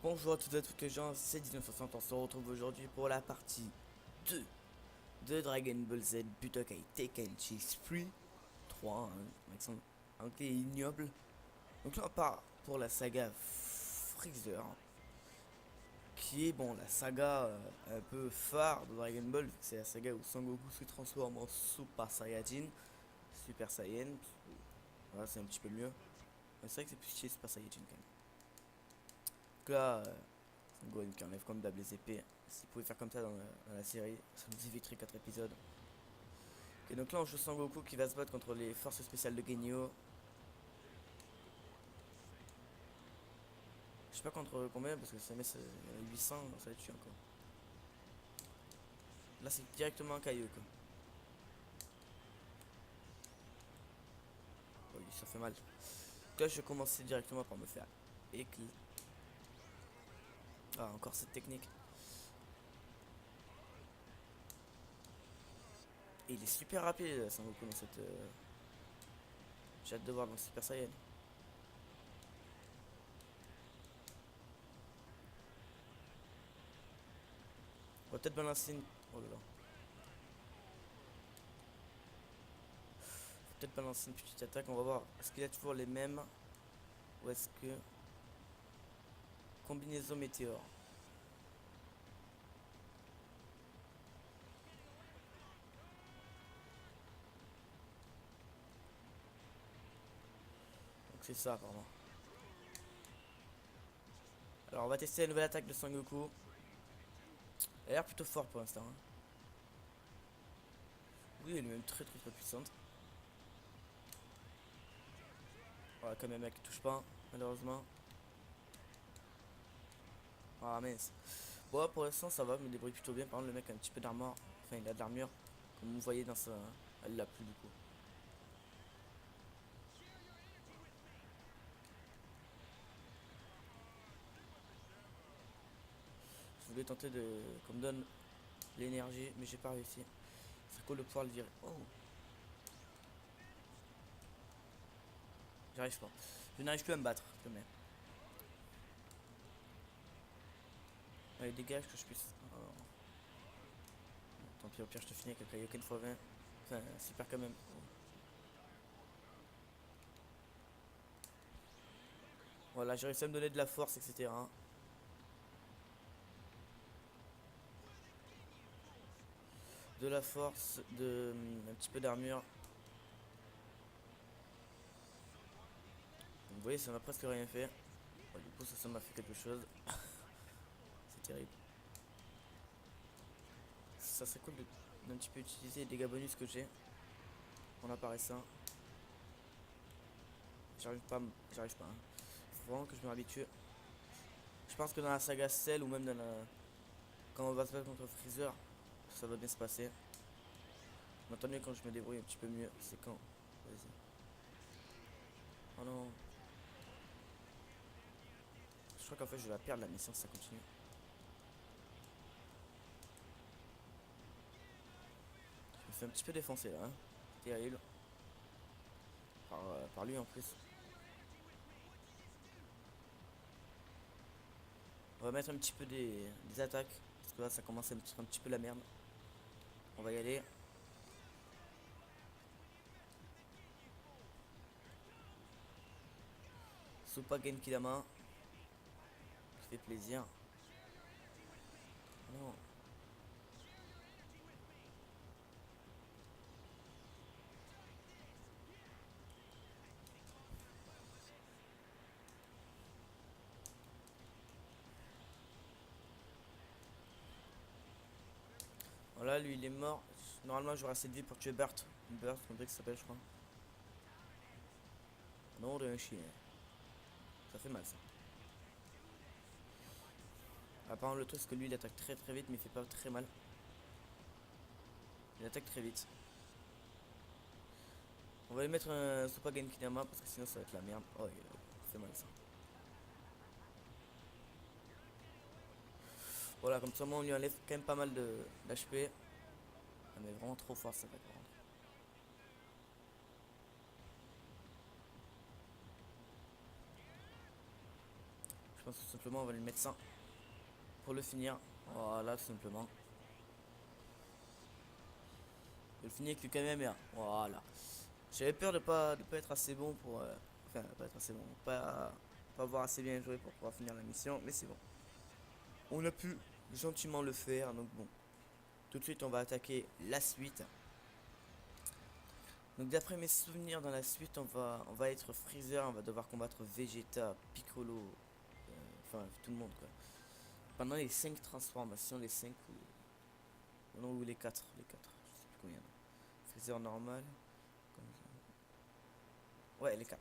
Bonjour à toutes et à toutes les gens, c'est 1960, on se retrouve aujourd'hui pour la partie 2 de Dragon Ball Z Butokai Tenkaichi Spree 3, un accent anglais ignoble. Donc là on part pour la saga Freezer, qui est bon la saga un peu phare de Dragon Ball, c'est la saga où Sangoku se transforme en Super Saiyajin, Super Saiyan, voilà c'est un petit peu mieux. C'est vrai que c'est plus chier Super Saiyajin quand même. Donc là, Gohan qui enlève comme d'hab les épées. S'il pouvait faire comme ça dans la série, ça nous éviterait 4 épisodes. Ok, donc là on joue Sangoku qui va se battre contre les forces spéciales de Genyo. Je sais pas contre combien parce que ça met 800, ça va tuer encore. Là c'est directement un caillou quoi. Oui, ça fait mal. Donc là je vais commencer directement par me faire éclater. Ah, encore cette technique. Et il est super rapide Sangoku dans cette. J'ai hâte de voir dans Super Saiyan. On va peut-être balancer une. Oh là là. Peut-être balancer une petite attaque. On va voir. Est-ce qu'il a toujours les mêmes ou est-ce que. Combinaison météore. Donc c'est ça apparemment. Alors on va tester la nouvelle attaque de Sangoku. Elle a l'air plutôt fort pour l'instant. Hein. Oui, elle est même très puissante. Voilà, quand même, mec, touche pas, malheureusement. Ah mince. Bon, pour l'instant, ça va, je me débrouille plutôt bien. Par contre, le mec a un petit peu d'armure. Enfin, il a de l'armure. Comme vous voyez dans sa. Elle l'a plus du coup. Je voulais tenter de. Qu'on me donne l'énergie, mais j'ai pas réussi. C'est cool de pouvoir le virer. Oh, j'arrive pas. Je n'arrive plus à me battre, quand même. Allez, dégage que je puisse. Oh. Tant pis, au pire, je te finis avec un Kaioken x20. Enfin, super quand même. Oh. Voilà, j'ai réussi à me donner de la force, etc. De la force, de un petit peu d'armure. Vous voyez, ça m'a presque rien fait. Bon, du coup, ça m'a fait quelque chose. C'est terrible. Ça serait cool d'un petit peu utiliser les dégâts bonus que j'ai en apparaissant. J'arrive pas. Hein. Faut vraiment que je me réhabitue. Je pense que dans la saga Cell ou même dans la... quand on va se battre contre Freezer, ça va bien se passer. Maintenant, quand je me débrouille un petit peu mieux, c'est quand. Vas-y. Oh non. Je crois qu'en fait, je vais la perdre la mission si ça continue. Je me fais un petit peu défoncer là. Hein. Terrible. Par lui en plus. On va mettre un petit peu des attaques. Parce que là, ça commence à me tirer un petit peu la merde. On va y aller. Super Genkidama. Ça fait plaisir. Oh non. Voilà, lui il est mort. Normalement, j'aurai assez de vie pour tuer Bert. Bert, comme ça s'appelle, je crois. Non, de un chien. Ça fait mal ça. Apparemment, le truc, c'est que lui il attaque très vite, mais il fait pas très mal. Il attaque très vite. On va lui mettre un Super Genkinama parce que sinon ça va être la merde. Oh, il fait mal ça. Voilà, comme ça, on lui enlève quand même pas mal d'HP. Ah, mais vraiment trop fort ça va par contre. pense que tout simplement on va lui mettre ça pour le finir. Voilà, tout simplement. Je le finir avec le Kamehameha. Voilà. J'avais peur de pas être assez bon pour... enfin, pas être assez bon. Pas avoir assez bien joué pour pouvoir finir la mission. Mais c'est bon. On a pu gentiment le faire. Donc bon. Tout de suite, on va attaquer la suite. Donc d'après mes souvenirs, dans la suite, on va être Freezer. On va devoir combattre Vegeta, Piccolo. Enfin, tout le monde, quoi. Pendant les 5 transformations. Les 5 ou... Non, ou les 4. Les 4. Je sais plus combien. Freezer normal. Ouais, les 4.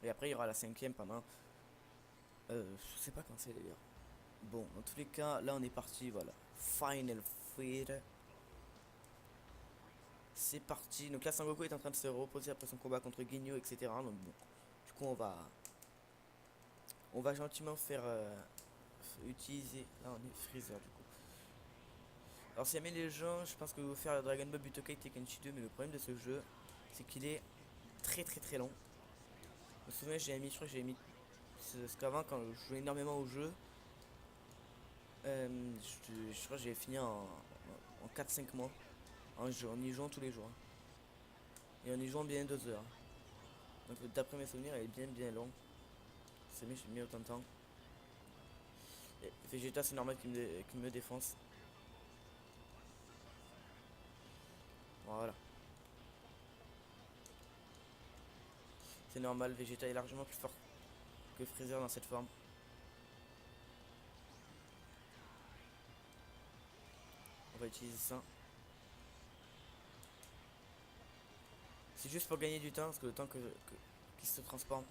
Et après, il y aura la 5ème pendant... je sais pas quand c'est d'ailleurs. Bon, dans tous les cas, là on est parti, voilà. Final Fight. C'est parti. Donc là, Sangoku est en train de se reposer après son combat contre Ginyu, etc. Donc bon, du coup, on va gentiment faire utiliser. Là, on est Freezer du coup. Alors, si jamais les gens, je pense que vous faire Dragon Ball Butokai Tenkaichi 2, mais le problème de ce jeu, c'est qu'il est très long. Je me souviens, je crois que j'ai mis. Parce qu'avant, quand je jouais énormément au jeu, je crois que j'ai fini en 4-5 mois. En y jouant tous les jours. Et en y jouant bien 2 heures. Donc d'après mes souvenirs, elle est bien long. C'est mieux, j'ai mis autant de temps. Et Vegeta, c'est normal qu'il me défonce. Voilà. C'est normal, Vegeta est largement plus fort que Freezer dans cette forme. On va utiliser ça. C'est juste pour gagner du temps, parce que le temps qu'il se transforme.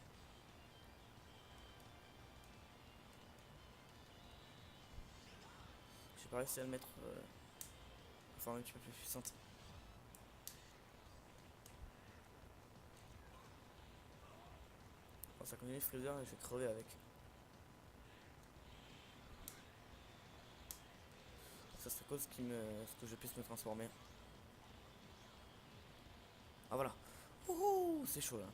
J'ai pas réussi à le mettre de forme un petit peu plus puissante. Bon, ça continue Freezer et je vais crever avec. Ça c'est cause ce que je puisse me transformer. Ah voilà. Ouh, c'est chaud là.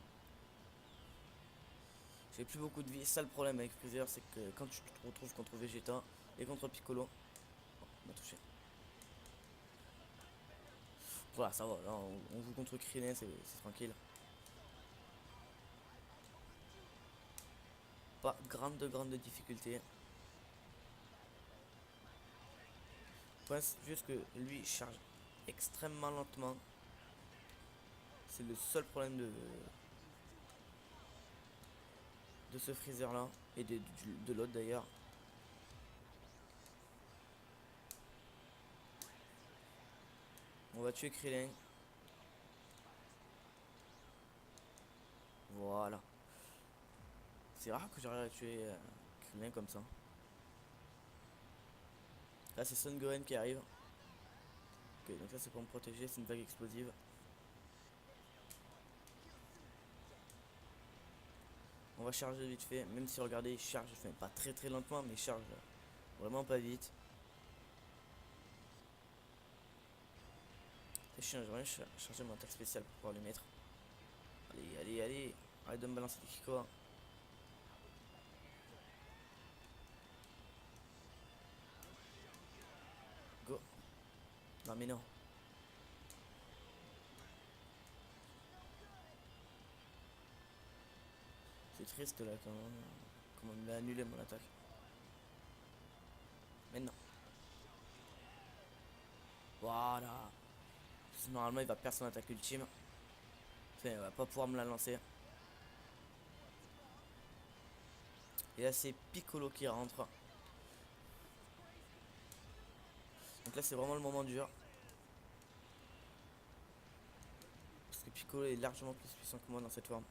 J'ai plus beaucoup de vie. Ça le problème avec Freezer, c'est que quand tu te retrouves contre Vegeta et contre Piccolo, on m'a touché. Voilà, ça va. Là, on joue contre Krillin, c'est tranquille. Pas grande difficulté. Pense juste que lui charge extrêmement lentement. C'est le seul problème de ce Freezer là et de l'autre d'ailleurs. On va tuer Krillin. Voilà. C'est rare que j'arrive à tuer Krillin comme ça. Là c'est Son Gohan qui arrive. Ok, donc ça c'est pour me protéger, c'est une vague explosive. On va charger vite fait, même si regardez il charge, enfin pas très lentement mais il charge vraiment pas vite. C'est chiant, j'aimerais charger mon attaque spéciale pour pouvoir les mettre. Allez, arrête de me balancer des kikoas. Go. Non mais non. C'est triste là quand même. Comment il m'a annulé mon attaque. Maintenant. Voilà. Normalement il va perdre son attaque ultime. Enfin il va pas pouvoir me la lancer. Et là c'est Piccolo qui rentre. Donc là c'est vraiment le moment dur. Parce que Piccolo est largement plus puissant que moi dans cette forme.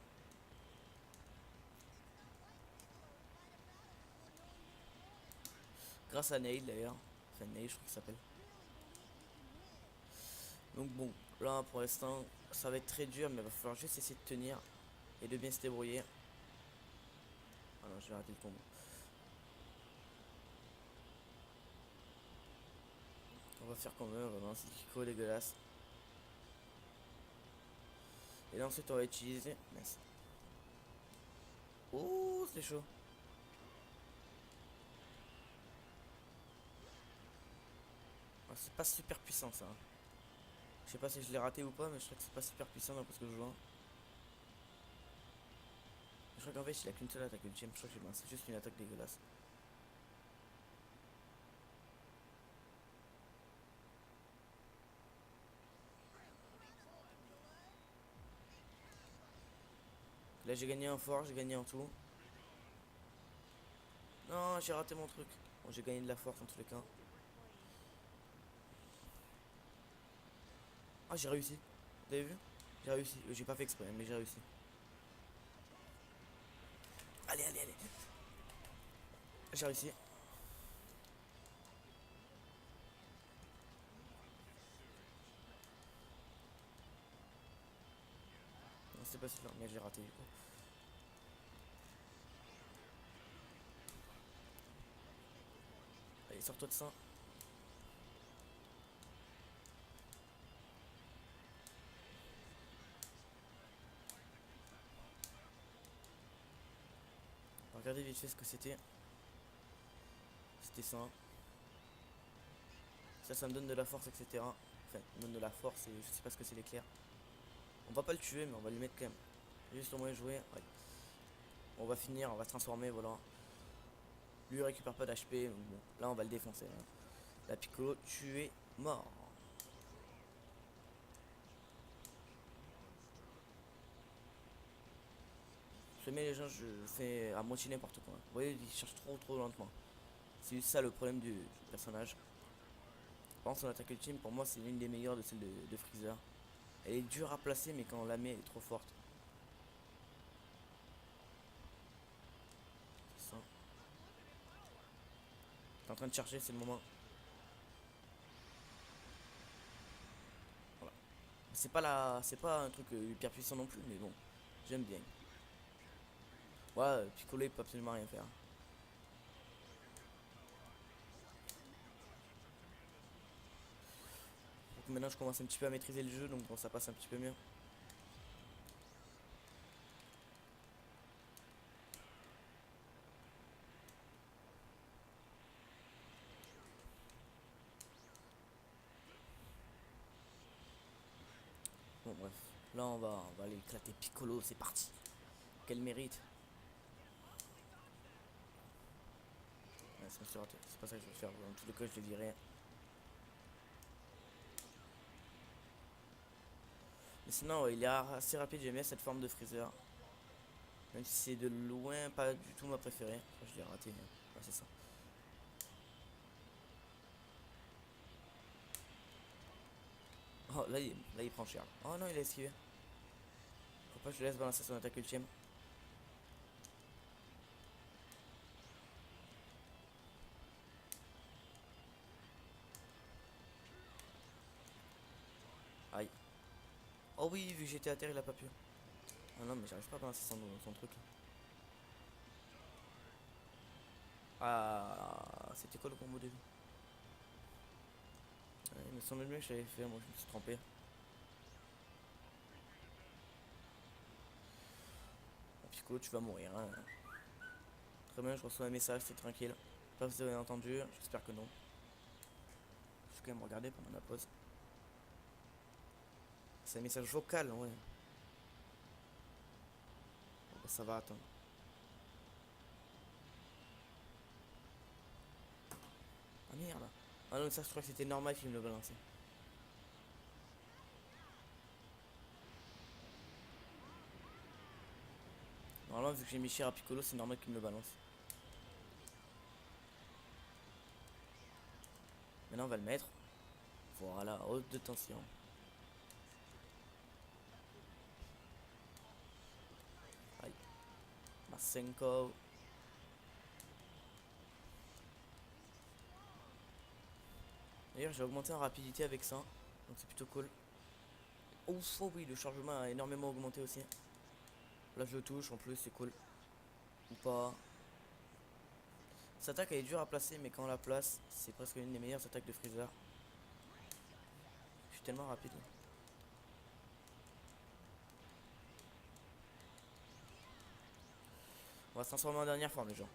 Grâce à Nail d'ailleurs. Enfin Nail je crois qu'il s'appelle. Donc bon, là pour l'instant ça va être très dur mais il va falloir juste essayer de tenir et de bien se débrouiller. Ah non je vais arrêter le combo. On va faire comme eux, on va lancer Kiko dégueulasse. Et là ensuite on va utiliser. Mince. Oh, c'est chaud. Ah, c'est pas super puissant ça. Je sais pas si je l'ai raté ou pas, mais je crois que c'est pas super puissant d'après ce que je vois. Je crois qu'en fait il a qu'une seule attaque ultime, je crois que c'est juste une attaque dégueulasse. Là j'ai gagné en force, j'ai gagné en tout. Non, j'ai raté mon truc. Bon, j'ai gagné de la force en tous les cas. Ah, j'ai réussi. Vous avez vu? J'ai réussi. J'ai pas fait exprès, mais j'ai réussi. Allez, allez, allez. J'ai réussi. Non, c'est pas celui-là, mais j'ai raté du coup. Allez, sors-toi de ça. On va regarder vite fait ce que c'était. C'était ça. Ça me donne de la force, etc. Enfin, ça me donne de la force et je sais pas ce que c'est l'éclair. On va pas le tuer, mais on va le mettre quand même. Juste au moins jouer. Ouais. On va finir, on va se transformer, voilà. Lui il récupère pas d'HP, donc bon, là on va le défoncer. Hein. La Piccolo, tu es mort. Je mets les gens, je fais à moitié n'importe quoi. Vous voyez, il cherche trop lentement. C'est ça le problème du personnage. Par contre, son attaque ultime, pour moi, c'est l'une des meilleures de celle de Freezer. Elle est dure à placer, mais quand on la met, elle est trop forte. C'est ça. T'es en train de charger, c'est le moment. Voilà. C'est pas un truc hyper puissant non plus, mais bon, j'aime bien. Ouais, Piccolo il peut absolument rien faire. Donc maintenant je commence un petit peu à maîtriser le jeu, donc bon, ça passe un petit peu mieux. Bon bref, là on va aller éclater Piccolo, c'est parti. Quel mérite. Ouais, c'est pas ça que je vais faire, dans tous les cas je le dirai. Mais sinon ouais, il est assez rapide, j'aime bien cette forme de Freezer. Même si c'est de loin pas du tout ma préférée. Enfin, je l'ai raté, hein. Ouais, c'est ça. Oh là il prend cher. Oh non il a esquivé. Faut pas que je le laisse balancer son attaque ultime. Aïe. Oh oui, vu que j'étais à terre, il a pas pu. Ah non, mais j'arrive pas à balancer son truc. Ah, c'était quoi le combo déjà? Ouais, il me semble bien que je l'avais fait, moi je me suis trompé. Ah, Piccolo, tu vas mourir. Hein. Très bien, je reçois un message, c'est tranquille. Pas si vous avez entendu, j'espère que non. Je vais quand même regarder pendant la pause. C'est un message vocal, ouais. Bon, bah, ça va, attends. Ah merde. Ah non, ça je crois que c'était normal qu'il me le balançait. Normalement, vu que j'ai mis cher à Piccolo, c'est normal qu'il me le balance. Maintenant, on va le mettre. Voilà, haute de tension. Aïe. Masenko. D'ailleurs, j'ai augmenté en rapidité avec ça. Donc c'est plutôt cool. Ouf, oh oui, le chargement a énormément augmenté aussi. Là, je le touche, en plus, c'est cool. Ou pas. Cette attaque, elle est dure à placer, mais quand on la place, c'est presque une des meilleures attaques de Freezer. Je suis tellement rapide. Là. On va se transformer en dernière forme les gens.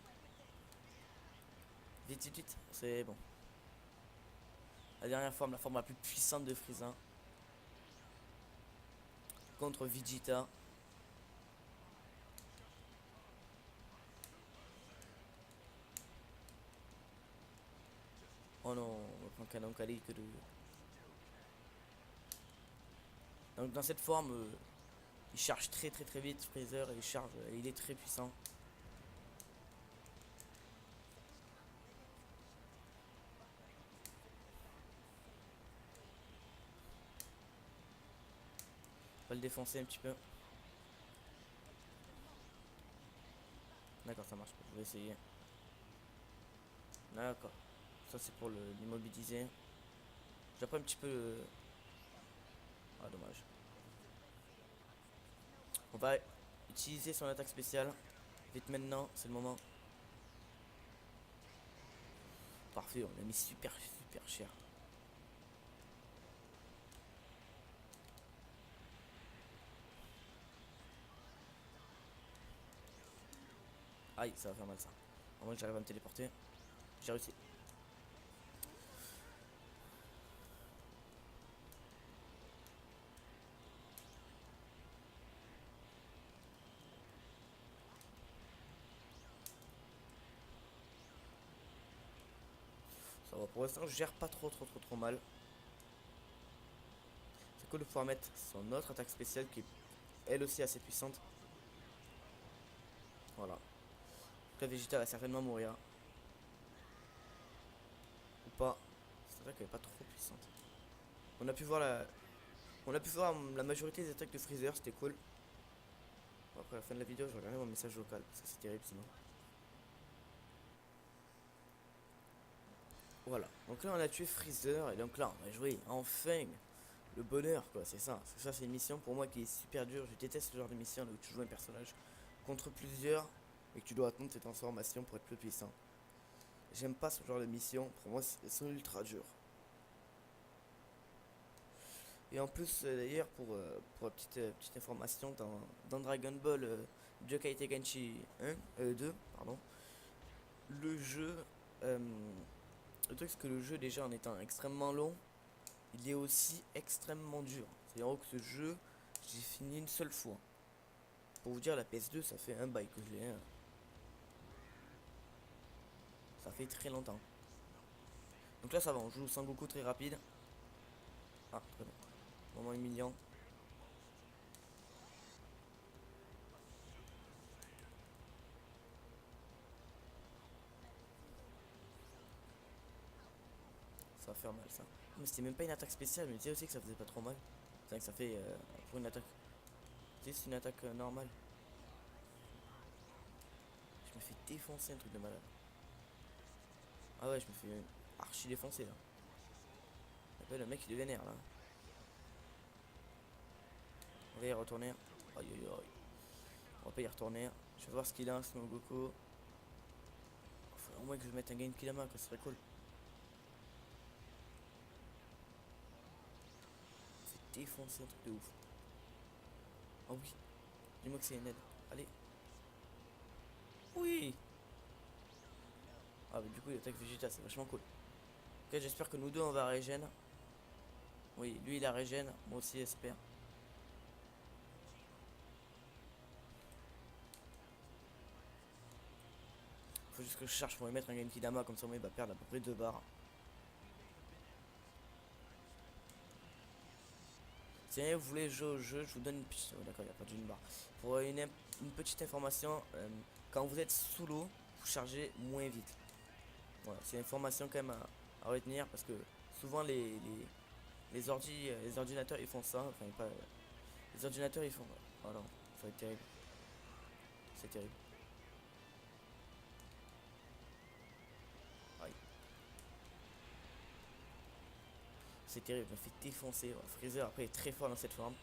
Vite, vite, vite. C'est bon. La dernière forme, la forme la plus puissante de Frieza. Contre Vegeta. Oh non, on va prendre Canon Kali que de... Donc dans cette forme, il charge très vite Freezer et il charge, il est très puissant. On va le défoncer un petit peu. D'accord, ça marche pas, je vais essayer. D'accord. Ça c'est pour l'immobiliser. J'apprends un petit peu Ah dommage. On va utiliser son attaque spéciale. Vite maintenant, c'est le moment. Parfait, on l'a mis super cher. Aïe, ça va faire mal ça. À moins que j'arrive à me téléporter. J'ai réussi. Ça va, pour l'instant je gère pas trop mal. C'est cool de pouvoir mettre son autre attaque spéciale qui est elle aussi assez puissante. Voilà. Donc la Vegeta va certainement mourir. Ou pas. Cette attaque elle est pas trop puissante. On a pu voir la majorité des attaques de Freezer, c'était cool. Bon, après la fin de la vidéo, je vais regarder mon message vocal, parce que c'est terrible sinon. Voilà, donc là on a tué Freezer, et donc là on va jouer enfin le bonheur quoi, c'est ça. Ça c'est une mission pour moi qui est super dure, je déteste ce genre de mission où tu joues un personnage contre plusieurs et que tu dois attendre cette transformation pour être plus puissant. J'aime pas ce genre de mission, pour moi elles sont ultra dures. Et en plus d'ailleurs pour la petite information dans Dragon Ball Budokai Tenkaichi 2, pardon, le jeu, euh, le truc c'est que le jeu déjà en étant extrêmement long, il est aussi extrêmement dur. C'est-à-dire que ce jeu, j'ai fini une seule fois. Pour vous dire, la PS2, ça fait un bail que je l'ai. Hein. Ça fait très longtemps. Donc là, ça va, on joue Sangoku très rapide. Ah, très bien. Moment humiliant. Ça va faire mal, ça. Mais c'était même pas une attaque spéciale, mais je disais aussi que ça faisait pas trop mal. C'est vrai que ça fait pour une attaque. Tu sais, c'est une attaque normale. Je me fais défoncer un truc de malade. Ah ouais, je me fais archi défoncer là. Ouais, le mec il est vénère là. On va y retourner. Aïe aïe aïe. On va pas y retourner. Je vais voir ce qu'il a, ce Goku. Faut au moins que je mette un Genki Dama, que ce serait cool. C'est défoncé un truc de ouf. Oh oui. Dis-moi que c'est une aide. Allez. Oui. Ah bah du coup il attaque Vegeta, c'est vachement cool. Ok, j'espère que nous deux on va régène. Oui, lui il a régène, moi aussi j'espère. Faut juste que je cherche pour lui mettre un Genki Dama, comme ça moi il va perdre à peu près 2 barres. Si vous voulez jouer au jeu, je vous donne une petite... Oh, d'accord, il n'y a pas d'une barre. Pour une petite information, quand vous êtes sous l'eau, vous chargez moins vite. Voilà, c'est une information quand même à retenir parce que souvent les ordinateurs ils font ça. Enfin, pas, les ordinateurs ils font... Oh non, ça va être terrible. C'est terrible. Aïe. C'est terrible, je me fais défoncer. Ouais. Freezer après est très fort dans cette forme.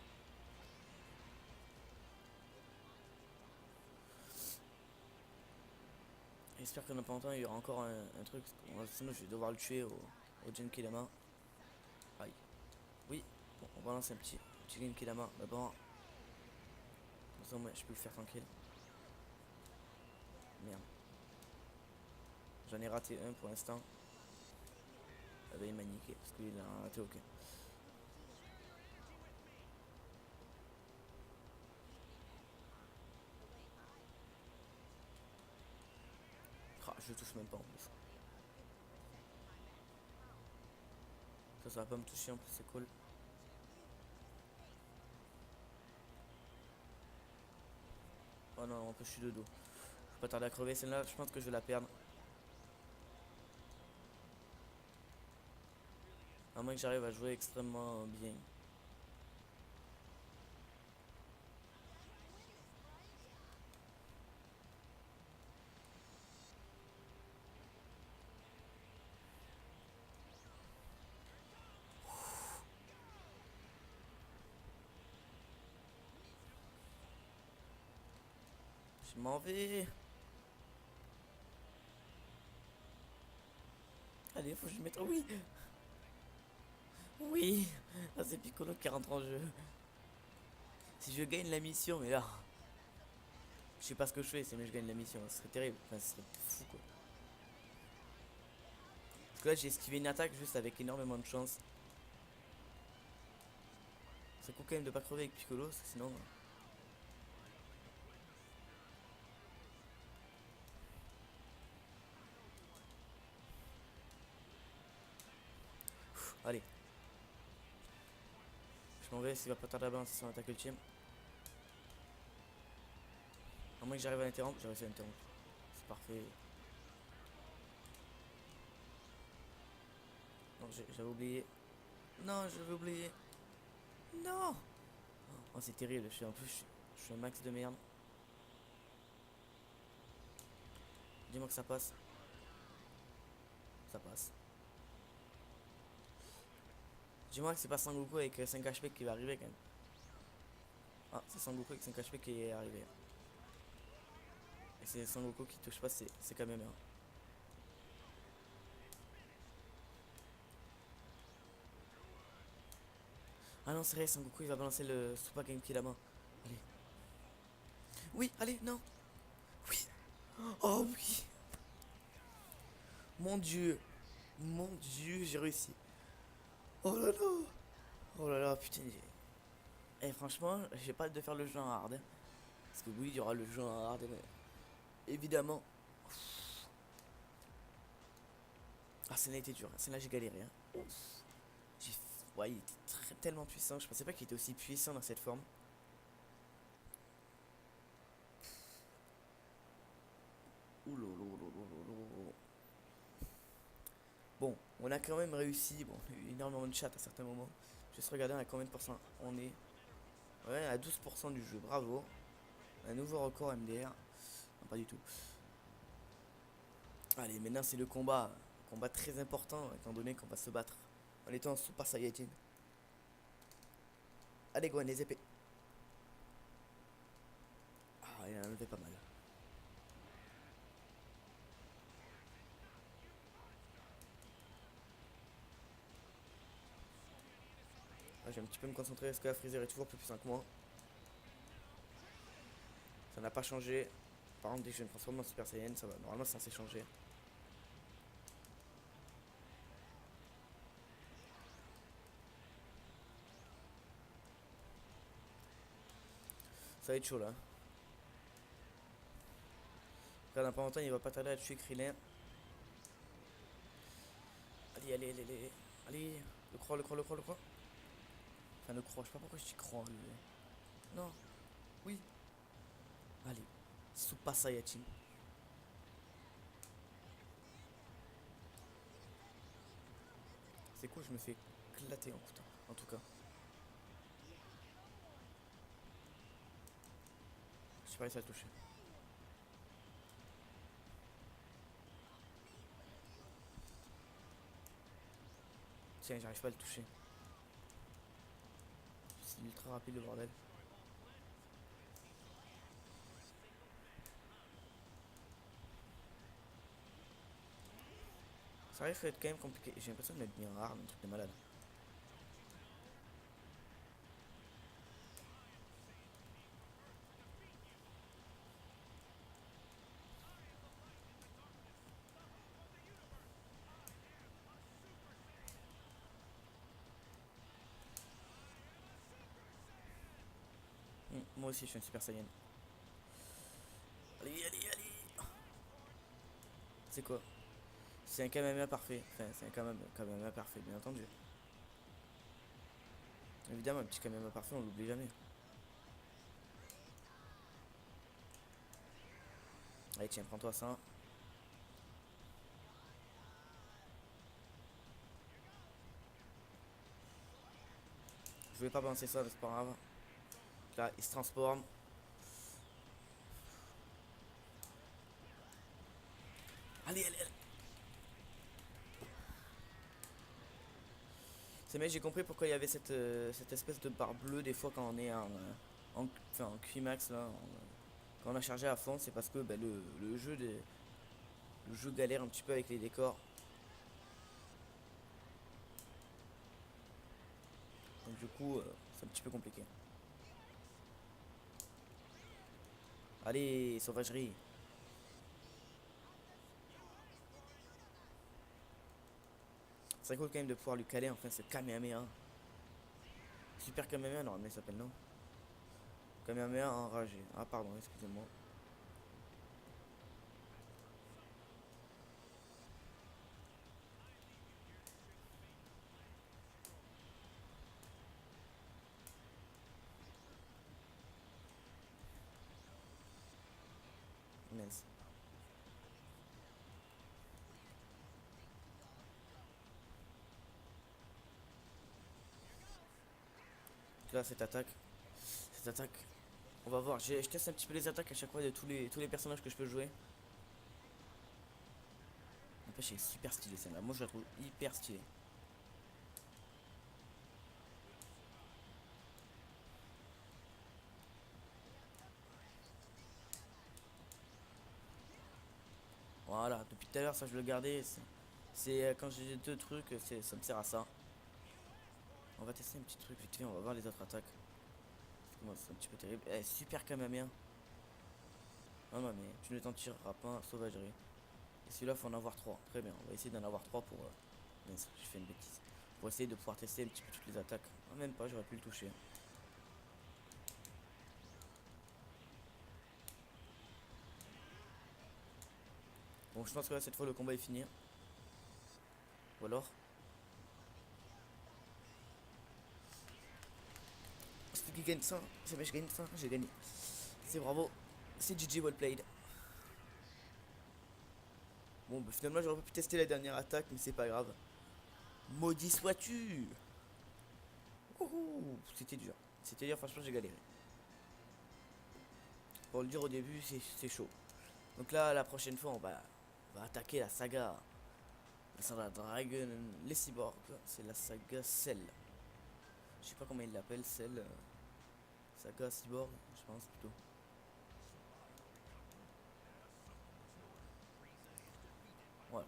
J'espère que dans pas longtemps il y aura encore un truc. Sinon je vais devoir le tuer au Genki Dama. Aïe. Oui. Bon, on va lancer un petit Genki Dama d'abord. Comme ça moi je peux le faire tranquille. Merde. J'en ai raté un pour l'instant. Ah bah il m'a niqué parce qu'il a raté aucun. Ah, je touche même pas en plus. Ça va pas me toucher en plus, c'est cool. Oh non, en plus je suis de dos. Je vais pas tarder à crever celle-là, je pense que je vais la perdre. À moins que j'arrive à jouer extrêmement bien. Je m'en vais. Allez, faut que je mette. Oh oui! Oui! Là, c'est Piccolo qui rentre en jeu. Si je gagne la mission, mais là. Je sais pas ce que je fais, mais je gagne la mission. Ce serait terrible. Enfin, ce serait fou quoi. Parce que là, j'ai esquivé une attaque juste avec énormément de chance. C'est cool quand même de pas crever avec Piccolo, parce que sinon. Allez. Je m'en vais, s'il va pas tarder à balancer son attaque ultime. À moins que j'arrive à l'interrompre, j'ai réussi à l'interrompre. C'est parfait. Non, j'avais oublié. Non, j'avais oublié. Non! Oh, c'est terrible, je suis un peu. Je suis un max de merde. Dis-moi que ça passe. Ça passe. Dis-moi que c'est pas Sangoku avec 5 HP qui va arriver quand même. Ah, c'est Sangoku avec 5 HP qui est arrivé. Et c'est Sangoku qui touche pas, c'est Kamehameha. Ah non, c'est vrai, Sangoku il va balancer le Super Genki là-bas. Allez. Oui, allez, non. Oui. Oh oui. Mon dieu. Mon dieu, j'ai réussi. Oh là là. Oh là là, putain. Et franchement, j'ai pas hâte de faire le jeu en hard. Hein. Parce que oui, il y aura le jeu en hard. Mais évidemment. Ah, celle-là était dure. Celle-là, j'ai galéré. Hein. J'ai... Ouais, il était tellement puissant. Je pensais pas qu'il était aussi puissant dans cette forme. Ouh. Bon, on a quand même réussi. Bon, on a eu énormément de chat à certains moments. Je vais juste regarder à combien de pourcents on est. Ouais, à 12% du jeu. Bravo. Un nouveau record MDR. Non, pas du tout. Allez, maintenant c'est le combat. Combat très important, étant donné qu'on va se battre en étant en Super Saiyajin. Allez, Gwen, les épées. Ah, il en a enlevé pas mal. Ah, je vais un petit peu me concentrer parce que la Freezer est toujours plus puissant que moi. Ça n'a pas changé. Par contre, dès que je me transforme en Super Saiyan, ça va. Normalement, c'est censé changer. Ça va être chaud là. Regarde, dans pas longtemps, il va pas tarder à tuer Krillin. Allez. Allez, le croix. Enfin, le croix, je sais pas pourquoi je dis croix. Non, oui. Allez, Super Saiyajin. C'est cool, je me fais éclater en couteau. En tout cas, je sais pas réussi à le toucher. Tiens, j'arrive pas à le toucher. C'est ultra rapide le bordel. Ça risque d'être quand même compliqué. J'ai l'impression de m'être mis en rare, un truc de malade. Moi aussi je suis un Super Saiyan. Allez, allez, allez. C'est quoi? C'est un Kamehameha parfait. Enfin, c'est un Kamehameha parfait, bien entendu. Évidemment, un petit Kamehameha parfait, on l'oublie jamais. Allez, tiens, prends-toi ça. Je voulais pas penser ça, mais c'est pas grave. Là, il se transforme. Allez, allez, allez. C'est mais j'ai compris pourquoi il y avait cette espèce de barre bleue des fois quand on est enfin, en climax là. Quand on a chargé à fond, c'est parce que bah, le jeu galère un petit peu avec les décors. Donc du coup, c'est un petit peu compliqué. Allez, sauvagerie. C'est cool quand même de pouvoir lui caler enfin ce Kamehameha. Super Kamehameha, non, mais il s'appelle non. Kamehameha enragé. Ah pardon, excusez-moi. Mince. Là, cette attaque, on va voir. Je teste un petit peu les attaques à chaque fois de tous les personnages que je peux jouer. N'empêche, elle est super stylée celle-là. Moi, je la trouve hyper stylée. Voilà, depuis tout à l'heure, ça je le gardais. C'est quand j'ai deux trucs, ça me sert à ça. On va tester un petit truc vite fait, on va voir les autres attaques. C'est un petit peu terrible. Eh, super Kamehameha. Non, non, mais tu ne t'en tireras pas, sauvagerie. Et celui-là, faut en avoir 3. Très bien, on va essayer d'en avoir 3 pour. Mince, j'ai fait une bêtise. Pour essayer de pouvoir tester un petit peu toutes les attaques. Ah, même pas, j'aurais pu le toucher. Bon, je pense que là, cette fois, le combat est fini. Ou alors. C'est qui gagne ça. C'est je gagne ça. J'ai gagné. C'est bravo. C'est GG, well played. Bon, bah, finalement, j'aurais pas pu tester la dernière attaque, mais c'est pas grave. Maudit sois-tu! Ouhou, c'était dur. C'était dur, franchement, j'ai galéré. Pour le dire au début, c'est chaud. Donc là, la prochaine fois, on va attaquer la saga. La saga Dragon. Les cyborgs. C'est la saga Cell. Je sais pas comment ils l'appellent, Cell. Saga cyborg, je pense plutôt. Voilà.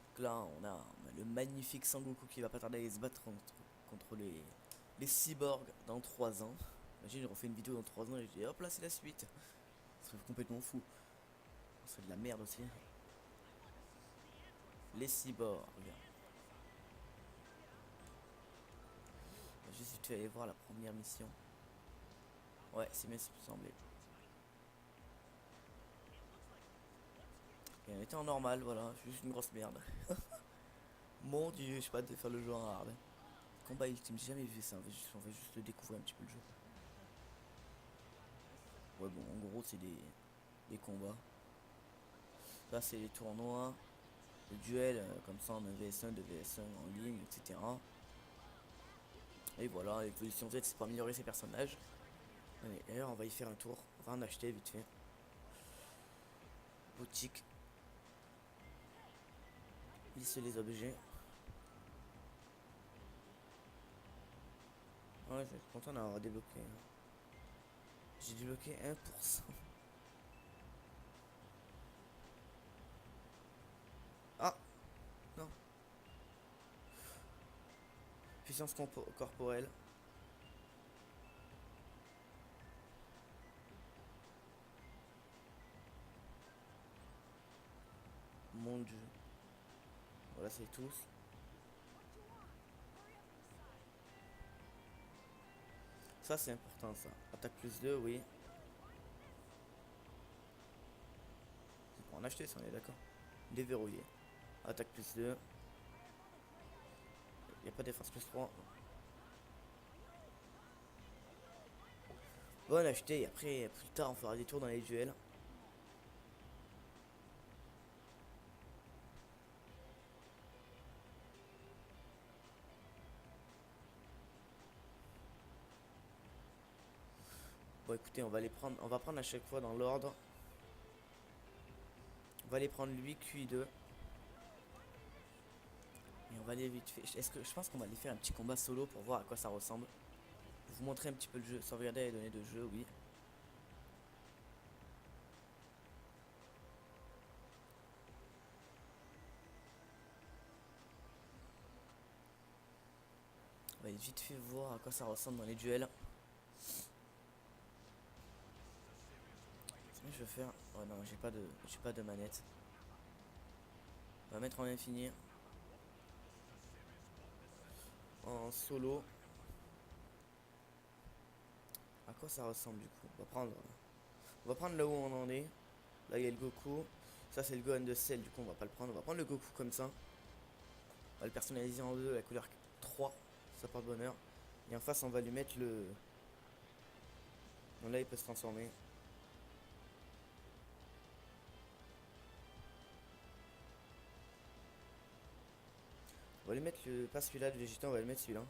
Donc là, on a le magnifique Sangoku qui va pas tarder à aller se battre contre les cyborgs dans 3 ans. Imagine, je refais une vidéo dans 3 ans et je dis hop là, c'est la suite. Ce serait complètement fou. Ce serait de la merde aussi. Les cyborgs. J'ai juste aller voir la première mission. Ouais, c'est bien ce qui me semblait. Et on était en normal, voilà, juste une grosse merde. Mon dieu, je sais pas de faire le jeu en hard. Combat ultime, j'ai jamais vu ça, on va juste découvrir un petit peu le jeu. Ouais bon, en gros c'est des combats. Là c'est les tournois, le duel, comme ça en 1 vs 1, 2 vs 1 en ligne, etc. Et voilà, l'évolution Z c'est pour améliorer ses personnages. Allez, d'ailleurs on va y faire un tour, on va en acheter vite fait. Boutique. Liste les objets. Ouais, je suis content d'avoir débloqué. J'ai débloqué 1%. Ah non. Puissance corporelle. Mon dieu. Voilà, c'est tous. Ça c'est important ça. Attaque plus 2, oui. C'est pour en acheter ça, on est d'accord. Déverrouiller. Attaque plus 2. Il n'y a pas défense plus 3. Bon, acheter et après plus tard on fera des tours dans les duels. Bon écoutez, on va les prendre, on va prendre à chaque fois dans l'ordre. On va les prendre lui, QI2. Et on va aller vite fait. Est-ce que je pense qu'on va aller faire un petit combat solo pour voir à quoi ça ressemble. Vous montrer un petit peu le jeu, sauvegarder les données de jeu, oui. On va aller vite fait voir à quoi ça ressemble dans les duels. Je vais faire. Oh non, j'ai pas de manette. On va mettre en infini. En solo. À quoi ça ressemble du coup? On va prendre là où on en est. Là il y a le Goku. Ça c'est le Gohan de Cell, du coup on va pas le prendre. On va prendre le Goku comme ça. On va le personnaliser en deux, la couleur 3. Ça porte bonheur. Et en face on va lui mettre le. Donc là il peut se transformer. On va lui mettre le. Pas celui-là, le Vegeta, on va lui mettre celui-là.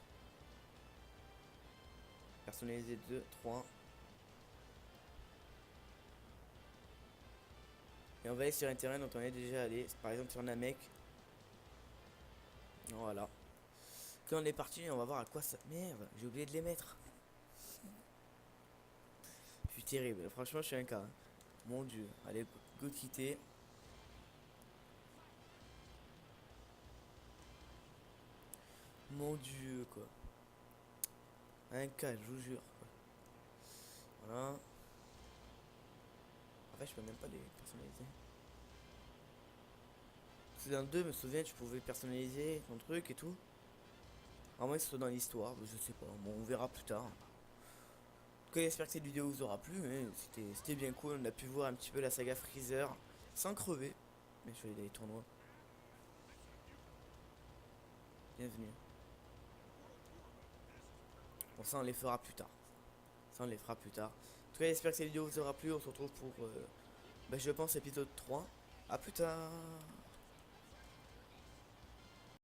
Personnaliser 2, 3. Et on va aller sur un terrain dont on est déjà allé. Par exemple sur Namek. Voilà. Quand on est parti, on va voir à quoi ça. Merde, j'ai oublié de les mettre. Je suis terrible. Franchement, je suis un cas. Mon dieu. Allez, go quitter. Mon dieu, quoi. Un cas, je vous jure. Quoi. Voilà. En fait, je peux même pas les personnaliser. C'est dans 2, je me souviens, tu pouvais personnaliser ton truc et tout. À moins que ce soit dans l'histoire, je sais pas. Bon, on verra plus tard. En tout cas, j'espère que cette vidéo vous aura plu. Hein. C'était bien cool. On a pu voir un petit peu la saga Freezer sans crever. Mais je vais aller dans les tournois. Bienvenue. Bon, ça, on les fera plus tard. Ça, on les fera plus tard. En tout cas, j'espère que cette vidéo vous aura plu. On se retrouve pour, je pense, épisode 3. A plus tard.